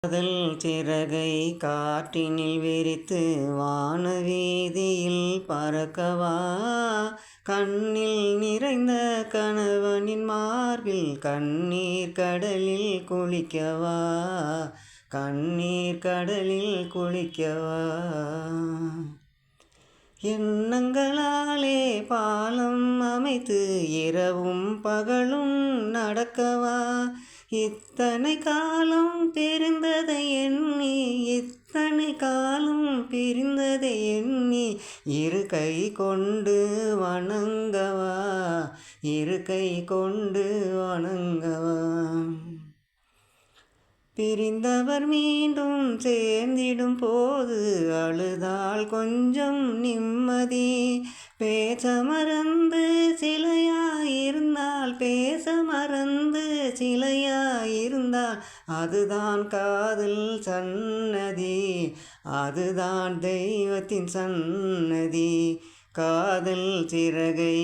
காதல் சிறகை காற்றினில் விரித்து வானவீதியில் பறக்கவா, கண்ணில் நிறைந்த கணவனின் மார்பில் கண்ணீர் கடலில் குளிக்கவா, கண்ணீர் கடலில் குளிக்கவா. எண்ணங்களாலே பாலம் அமைத்து இரவும் பகலும் நடக்கவா, இத்தனை காலம் பிரிந்ததை எண்ணி, இத்தனை காலம் பிரிந்ததை எண்ணி இரு கை கொண்டு வணங்கவா, இரு கை கொண்டு வணங்கவா. பிரிந்தவர் மீண்டும் சேர்ந்திடும் போது அழுதால் கொஞ்சம் நிம்மதி, பேச மறந்து சிலையாயிருந்தால், பேச மறந்து சிலையாயிருந்தால் அதுதான் காதல் சன்னதி, அதுதான் தெய்வத்தின் சன்னதி. காதல் சிறகை